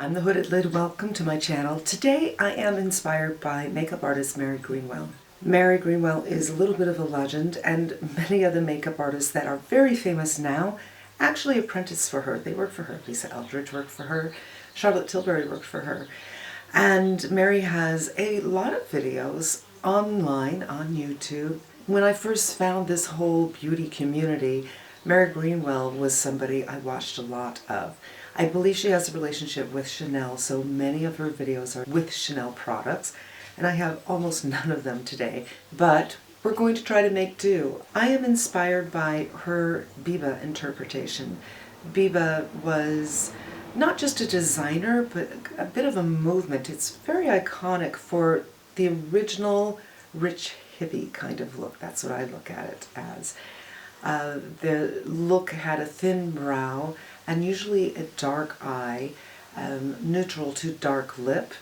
I'm the Hooded Lid. Welcome to my channel. Today I am inspired by makeup artist Mary Greenwell. Mary Greenwell is a little bit of a legend, and many other makeup artists that are very famous now actually apprenticed for her. They work for her. Lisa Eldridge worked for her. Charlotte Tilbury worked for her. And Mary has a lot of videos online on YouTube. When I first found this whole beauty community, Mary Greenwell was somebody I watched a lot of. I believe she has a relationship with Chanel, so many of her videos are with Chanel products, and I have almost none of them today, but we're going to try to make do. I am inspired by her Biba interpretation. Biba was not just a designer, but a bit of a movement. It's very iconic for the original rich hippie kind of look. That's what I look at it as. The look had a thin brow and usually a dark eye, neutral to dark lip,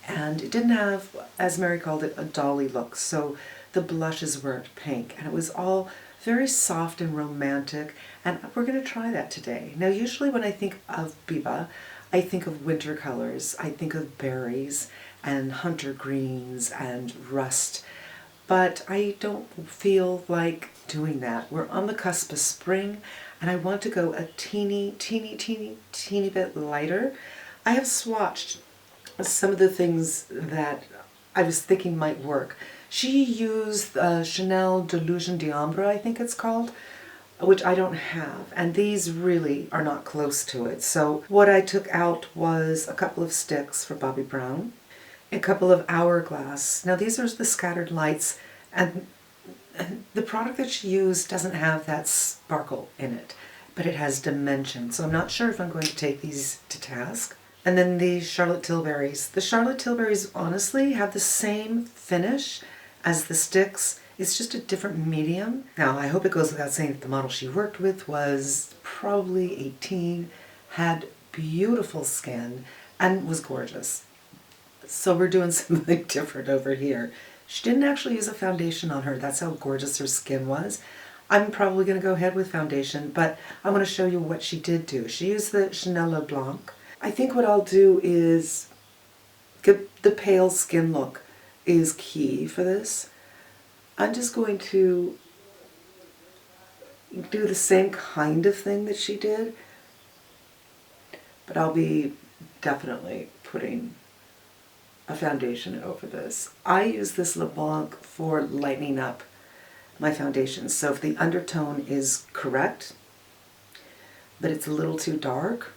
and it didn't have, as Mary called it, a dolly look, so the blushes weren't pink, and it was all very soft and romantic, and we're going to try that today. Now usually when I think of Biba, I think of winter colors. I think of berries and hunter greens and rust, but I don't feel like doing that. We're on the cusp of spring, and I want to go a teeny bit lighter. I have swatched some of the things that I was thinking might work. She used Chanel Delusion d'Ombre, I think it's called, which I don't have, and these really are not close to it. So what I took out was a couple of sticks for Bobbi Brown, a couple of Hourglass. Now these are the scattered lights, and the product that she used doesn't have that sparkle in it, but it has dimension, so I'm not sure if I'm going to take these to task. And then the Charlotte Tilburys. The Charlotte Tilburys honestly have the same finish as the sticks. It's just a different medium. Now I hope it goes without saying that the model she worked with was probably 18, had beautiful skin, and was gorgeous. So we're doing something different over here. She didn't actually use a foundation on her. That's how gorgeous her skin was. I'm probably going to go ahead with foundation, but I want to show you what she did do. She used the Chanel Le Blanc. I think what I'll do is, the pale skin look is key for this. I'm just going to do the same kind of thing that she did, but I'll be definitely putting a foundation over this. I use this Le Blanc for lightening up my foundation. So if the undertone is correct, but it's a little too dark,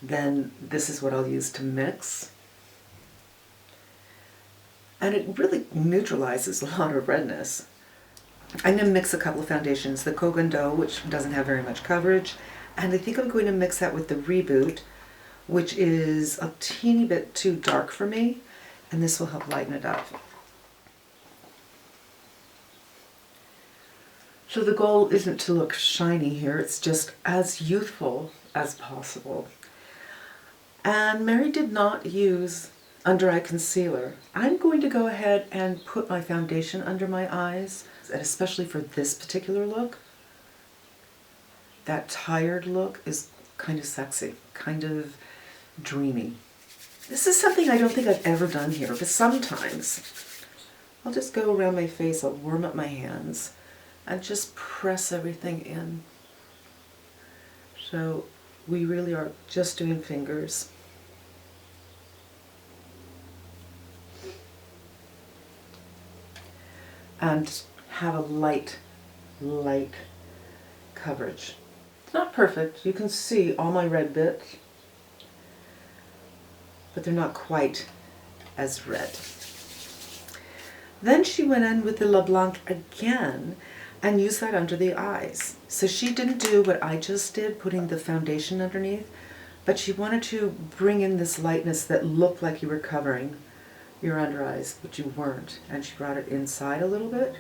then this is what I'll use to mix. And it really neutralizes a lot of redness. I'm going to mix a couple of foundations. The Kogan Dough, which doesn't have very much coverage, and I think I'm going to mix that with the Reboot, which is a teeny bit too dark for me, and this will help lighten it up. So the goal isn't to look shiny here, it's just as youthful as possible. And Mary did not use under eye concealer. I'm going to go ahead and put my foundation under my eyes, and especially for this particular look. That tired look is kind of sexy, kind of dreamy. This is something I don't think I've ever done here, but sometimes I'll just go around my face, I'll warm up my hands, and just press everything in. So we really are just doing fingers. And have a light coverage. It's not perfect. You can see all my red bits, but they're not quite as red. Then she went in with the Le Blanc again and used that under the eyes. So she didn't do what I just did, putting the foundation underneath, but she wanted to bring in this lightness that looked like you were covering your under eyes, but you weren't. And she brought it inside a little bit.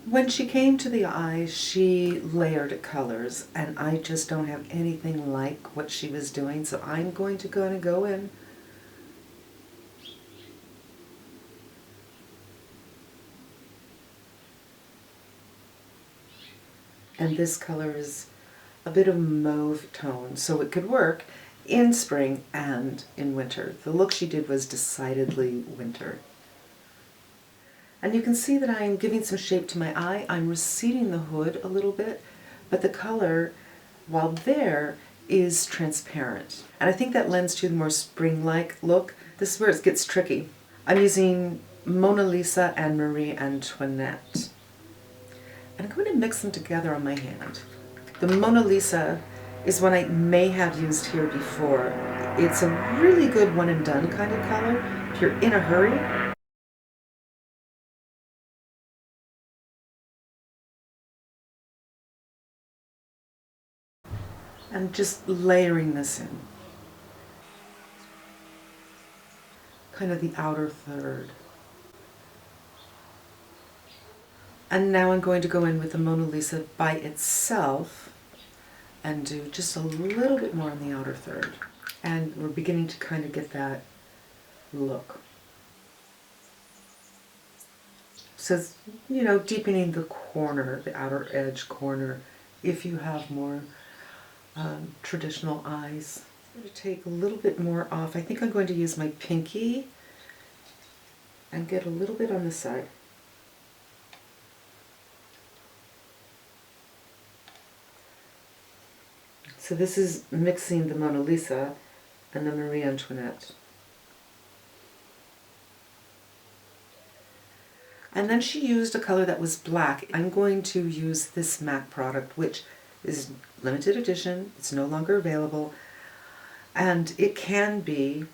When she came to the eyes, she layered colors, and I just don't have anything like what she was doing, so I'm going to go in And this color is a bit of mauve tone, so it could work in spring and in winter. The look she did was decidedly winter. And you can see that I'm giving some shape to my eye. I'm receding the hood a little bit, but the color, while there, is transparent. And I think that lends to the more spring-like look. This is where it gets tricky. I'm using Mona Lisa and Marie Antoinette. And I'm going to mix them together on my hand. The Mona Lisa is one I may have used here before. It's a really good one and done kind of color. If you're in a hurry, I'm just layering this in. Kind of the outer third. And now I'm going to go in with the Mona Lisa by itself and do just a little bit more on the outer third. And we're beginning to kind of get that look. So, you know, deepening the corner, the outer edge corner, if you have more traditional eyes. I'm going to take a little bit more off. I think I'm going to use my pinky and get a little bit on the side. So this is mixing the Mona Lisa and the Marie Antoinette. And then she used a color that was black. I'm going to use this MAC product, which is limited edition. It's no longer available. And it can be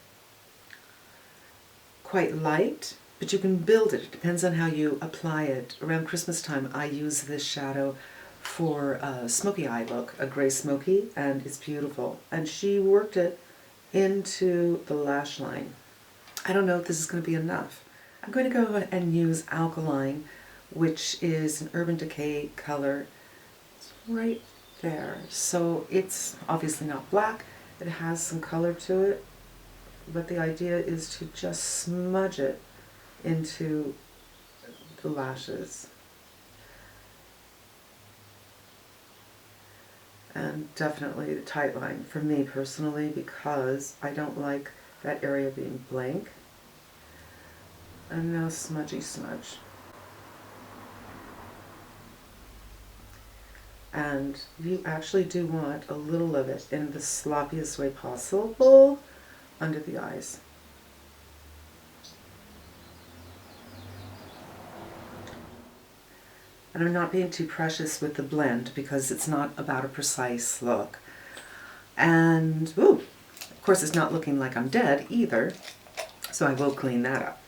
quite light, but you can build it. It depends on how you apply it. Around Christmas time, I use this shadow for a smoky eye look, a gray smoky, and it's beautiful. And she worked it into the lash line. I don't know if this is going to be enough. I'm going to go ahead and use Alkaline, which is an Urban Decay color. It's right there. So it's obviously not black. It has some color to it, but the idea is to just smudge it into the lashes. And definitely the tight line for me personally, because I don't like that area being blank. And now smudgy smudge. And you actually do want a little of it in the sloppiest way possible under the eyes. And I'm not being too precious with the blend because it's not about a precise look. And, ooh, of course it's not looking like I'm dead either, so I will clean that up.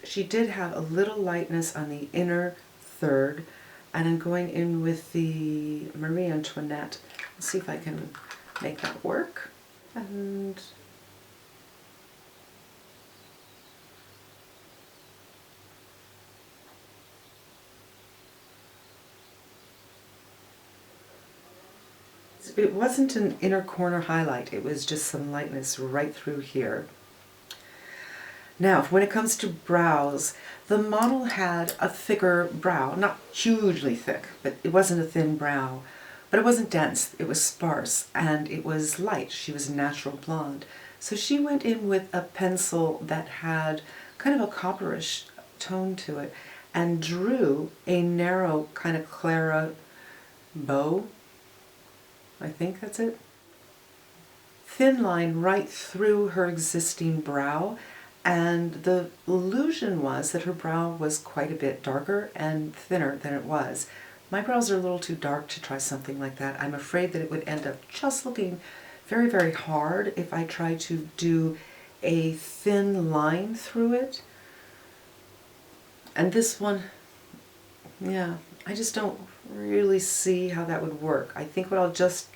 She did have a little lightness on the inner third, and I'm going in with the Marie Antoinette. Let's see if I can make that work. And it wasn't an inner corner highlight, it was just some lightness right through here. Now, when it comes to brows, the model had a thicker brow, not hugely thick, but it wasn't a thin brow, but it wasn't dense, it was sparse, and it was light. She was natural blonde. So she went in with a pencil that had kind of a copperish tone to it, and drew a narrow kind of Clara bow. I think that's it. Thin line right through her existing brow, and the illusion was that her brow was quite a bit darker and thinner than it was. My brows are a little too dark to try something like that. I'm afraid that it would end up just looking very, very hard if I tried to do a thin line through it. And this one, yeah, I just don't really see how that would work. I think what I'll just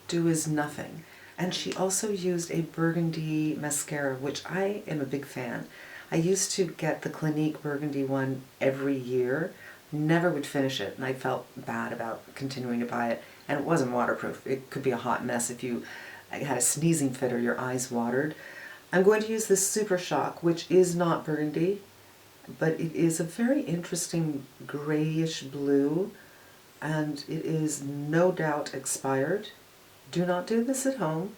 do is nothing. And she also used a burgundy mascara, which I am a big fan. I used to get the Clinique burgundy one every year, never would finish it, and I felt bad about continuing to buy it. And it wasn't waterproof. It could be a hot mess if you had a sneezing fit or your eyes watered. I'm going to use this Super Shock, which is not burgundy, but it is a very interesting grayish blue, and it is no doubt expired. Do not do this at home.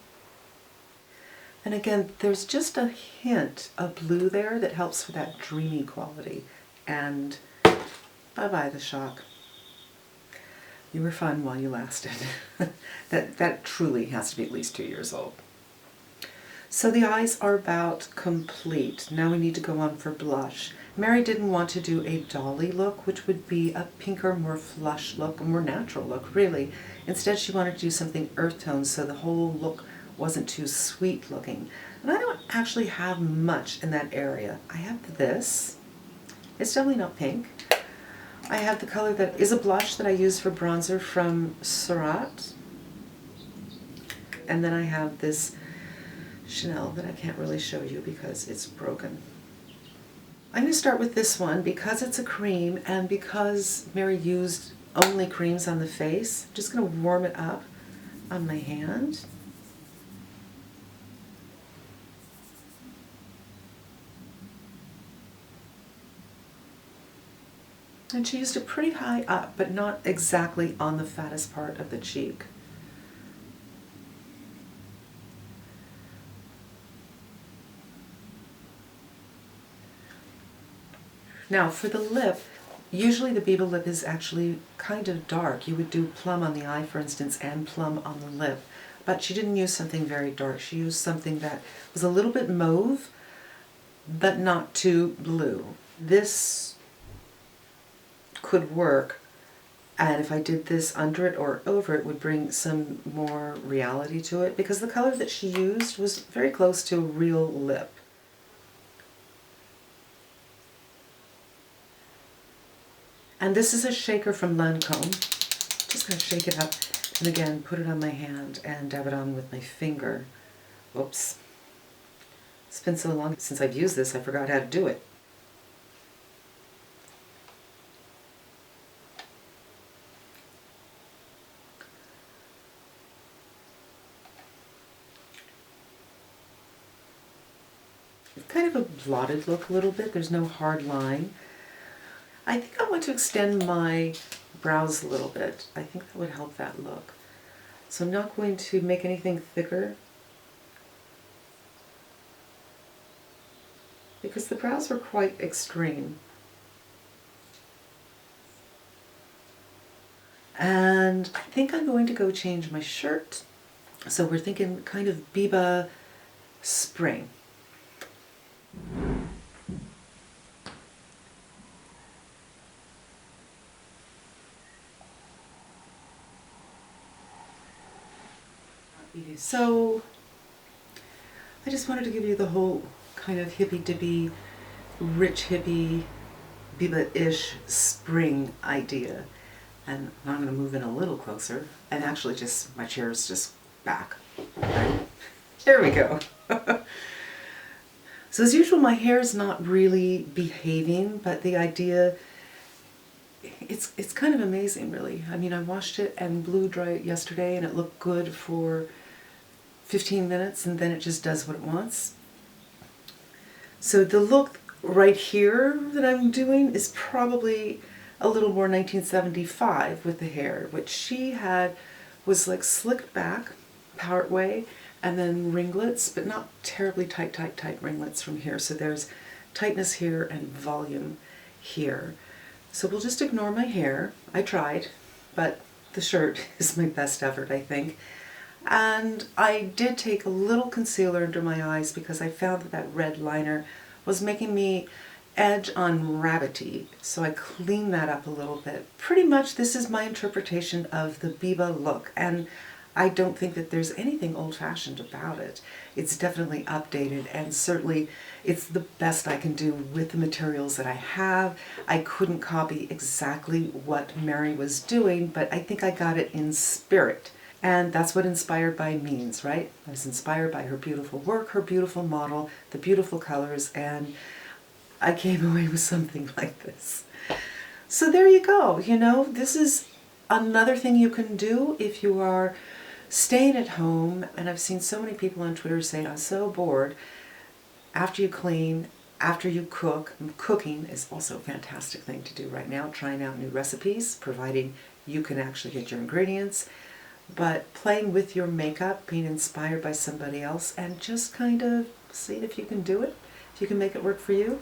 And again, there's just a hint of blue there that helps with that dreamy quality. And bye-bye the shock. You were fun while you lasted. That truly has to be at least 2 years old. So the eyes are about complete. Now we need to go on for blush. Mary didn't want to do a dolly look, which would be a pinker, more flush look, a more natural look, really. Instead, she wanted to do something earth tones so the whole look wasn't too sweet looking. And I don't actually have much in that area. I have this. It's definitely not pink. I have the color that is a blush that I use for bronzer from Surat. And then I have this Chanel that I can't really show you because it's broken. I'm going to start with this one because it's a cream and because Mary used only creams on the face. I'm just going to warm it up on my hand. And she used it pretty high up, but not exactly on the fattest part of the cheek. Now for the lip, usually the Biba lip is actually kind of dark. You would do plum on the eye, for instance, and plum on the lip. But she didn't use something very dark. She used something that was a little bit mauve, but not too blue. This could work, and if I did this under it or over it would bring some more reality to it, because the color that she used was very close to a real lip. And this is a shaker from Lancome. Just going to shake it up and again put it on my hand and dab it on with my finger. Whoops. It's been so long since I've used this I forgot how to do it. It's kind of a blotted look a little bit. There's no hard line. I think I want to extend my brows a little bit. I think that would help that look. So I'm not going to make anything thicker because the brows are quite extreme. And I think I'm going to go change my shirt. So we're thinking kind of Biba spring. So I just wanted to give you the whole kind of hippy-dippy, rich hippie, Biba-ish spring idea. And now I'm going to move in a little closer, and actually just, my chair is just back. Right? There we go. So as usual, my hair is not really behaving, but the idea, it's kind of amazing, really. I mean, I washed it and blew dry it yesterday, and it looked good for 15 minutes, and then it just does what it wants. So the look right here that I'm doing is probably a little more 1975 with the hair. What she had was like slicked back part way, and then ringlets, but not terribly tight ringlets from here. So there's tightness here and volume here. So we'll just ignore my hair. I tried, but the shirt is my best effort, I think. And I did take a little concealer under my eyes because I found that that red liner was making me edge on rabbity. So I cleaned that up a little bit. Pretty much this is my interpretation of the Biba look, and I don't think that there's anything old-fashioned about it. It's definitely updated, and certainly it's the best I can do with the materials that I have. I couldn't copy exactly what Mary was doing, but I think I got it in spirit. And that's what inspired by means, right? I was inspired by her beautiful work, her beautiful model, the beautiful colors, and I came away with something like this. So there you go. You know, this is another thing you can do if you are staying at home. And I've seen so many people on Twitter say, I'm so bored. After you clean, after you cook, and cooking is also a fantastic thing to do right now, trying out new recipes, providing you can actually get your ingredients. But playing with your makeup, being inspired by somebody else, and just kind of see if you can do it, if you can make it work for you,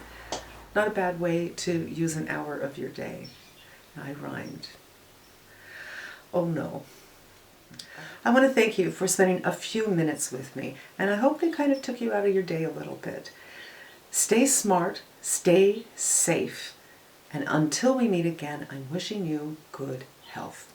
not a bad way to use an hour of your day. I rhymed. Oh no. I want to thank you for spending a few minutes with me, and I hope they kind of took you out of your day a little bit. Stay smart, stay safe, and until we meet again, I'm wishing you good health.